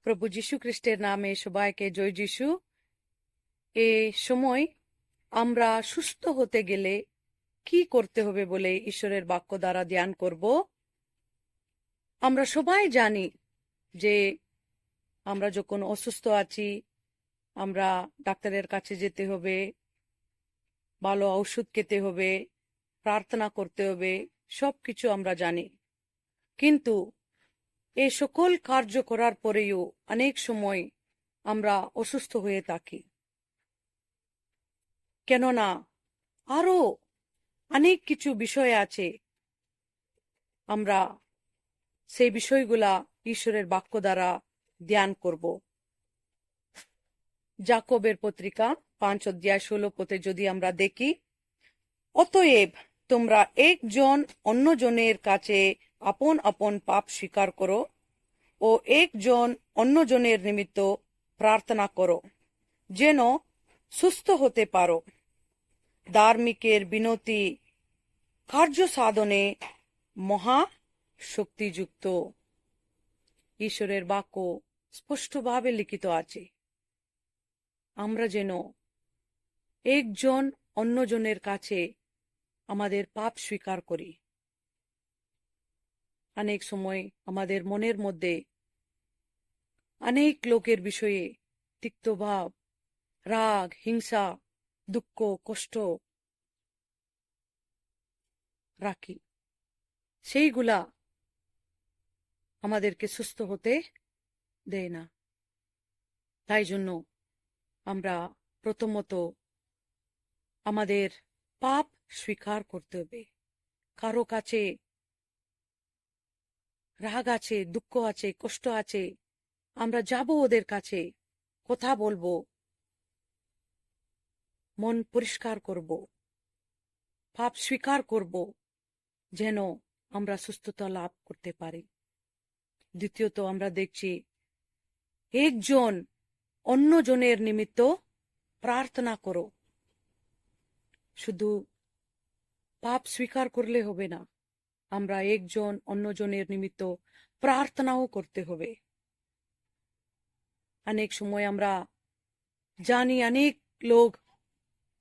প্রভু যীশু খ্রিস্টের নামে সবাইকে জয় যীশু। এ সময় আমরা সুস্থ হতে গেলে কি করতে হবে বলে ঈশ্বরের বাক্য দ্বারা ধ্যান করব। আমরা সবাই জানি যে আমরা যখন অসুস্থ আছি আমরা ডাক্তারের কাছে যেতে হবে, ভালো ঔষধ খেতে হবে, প্রার্থনা করতে হবে, সবকিছু আমরা জানি। কিন্তু এই সকল কার্য করার পরেও অনেক সময় আমরা অসুস্থ হয়ে থাকি, কেননা আরো অনেক কিছু বিষয় আছে। আমরা সেই বিষয়গুলা ঈশ্বরের বাক্য দ্বারা ধ্যান করব। যাকবের পত্রিকা 5:16 যদি আমরা দেখি, অতএব তোমরা একজন অন্যজনের কাছে আপন আপন পাপ স্বীকার করো ও একজন অন্যজনের নিমিত্ত প্রার্থনা করো, যেন সুস্থ হতে পারো। ধার্মিকের বিনতি কার্য সাধনে মহা শক্তিযুক্ত। ঈশ্বরের বাক্য স্পষ্টভাবে লিখিত আছে, আমরা যেন একজন অন্যজনের কাছে আমাদের পাপ স্বীকার করি। অনেক সময় আমাদের মনের মধ্যে অনেক লোকের বিষয়ে তিক্তভাব, রাগ, হিংসা, দুঃখ, কষ্ট রাখি। সেইগুলা আমাদেরকে সুস্থ হতে দেয় না। তাই জন্য আমরা প্রথমত আমাদের পাপ স্বীকার করতে হবে। কারো কাছে রাগ আছে, দুঃখ আছে, কষ্ট আছে, আমরা যাব ওদের কাছে, কথা বলবো, মন পরিষ্কার করব, পাপ স্বীকার করব, যেন আমরা সুস্থতা লাভ করতে পারি। দ্বিতীয়ত আমরা দেখছি একজন অন্যজনের নিমিত্ত প্রার্থনা করো। শুধু পাপ স্বীকার করলে হবে না, আমরা একজন অন্যজনের নিমিত্ত প্রার্থনাও করতে হবে। অনেক সময় আমরা জানি অনেক লোক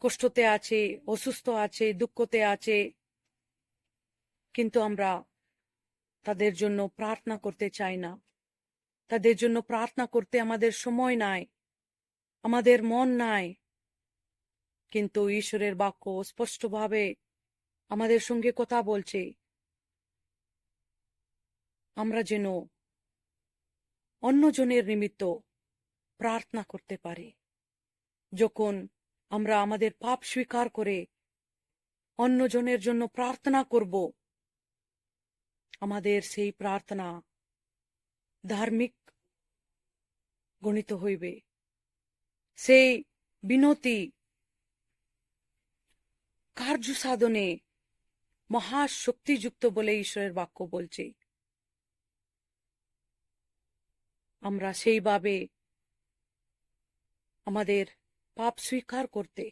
কষ্টতে আছে, অসুস্থ আছে, দুঃখতে আছে, কিন্তু আমরা তাদের জন্য প্রার্থনা করতে চাই না। তাদের জন্য প্রার্থনা করতে আমাদের সময় নাই, আমাদের মন নাই। কিন্তু ঈশ্বরের বাক্য স্পষ্টভাবে আমাদের সঙ্গে কথা বলছে, আমরা যেন অন্যজনের নিমিত্ত প্রার্থনা করতে পারি। যখন আমরা আমাদের পাপ স্বীকার করে অন্যজনের জন্য প্রার্থনা করব, আমাদের সেই প্রার্থনা ধার্মিক গণিত হইবে। সেই বিনতি কার্য সাধনে মহাশক্তিযুক্ত বলে ঈশ্বরের বাক্য বলছে। আমরা সেইভাবে আমাদের পাপ স্বীকার করতে,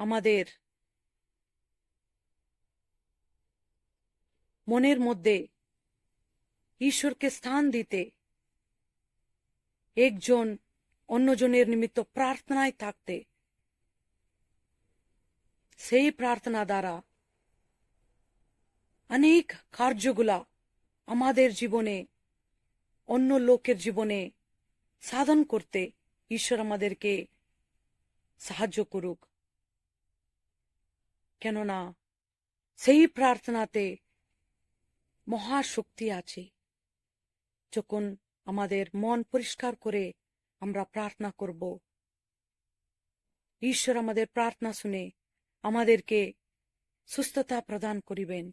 আমাদের মনের মধ্যে ঈশ্বরকে স্থান দিতে, একজন অন্যজনের নিমিত্ত প্রার্থনায় থাকতে, সেই প্রার্থনা দ্বারা অনেক কার্যগুলা আমাদের জীবনে, অন্য লোকের জীবনে সাধন করতে ঈশ্বর আমাদেরকে সাহায্য করুক। কেননা সেই প্রার্থনাতে মহাশক্তি আছে। যখন আমাদের মন পরিষ্কার করে আমরা প্রার্থনা করব, ঈশ্বর আমাদের প্রার্থনা শুনে আমাদেরকে সুস্থতা প্রদান করিবেন।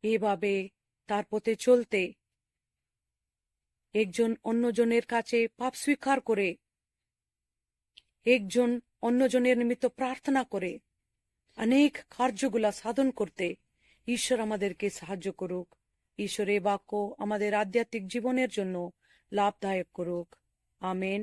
এভাবে তার পথে চলতে, একজন অন্যজনের কাছে পাপ স্বীকার করে, একজন অন্যজনের নিমিত্ত প্রার্থনা করে অনেক কার্যগুলা সাধন করতে ঈশ্বর আমাদেরকে সাহায্য করুক। ঈশ্বরের বাক্য আমাদের আধ্যাত্মিক জীবনের জন্য লাভদায়ক করুক। আমেন।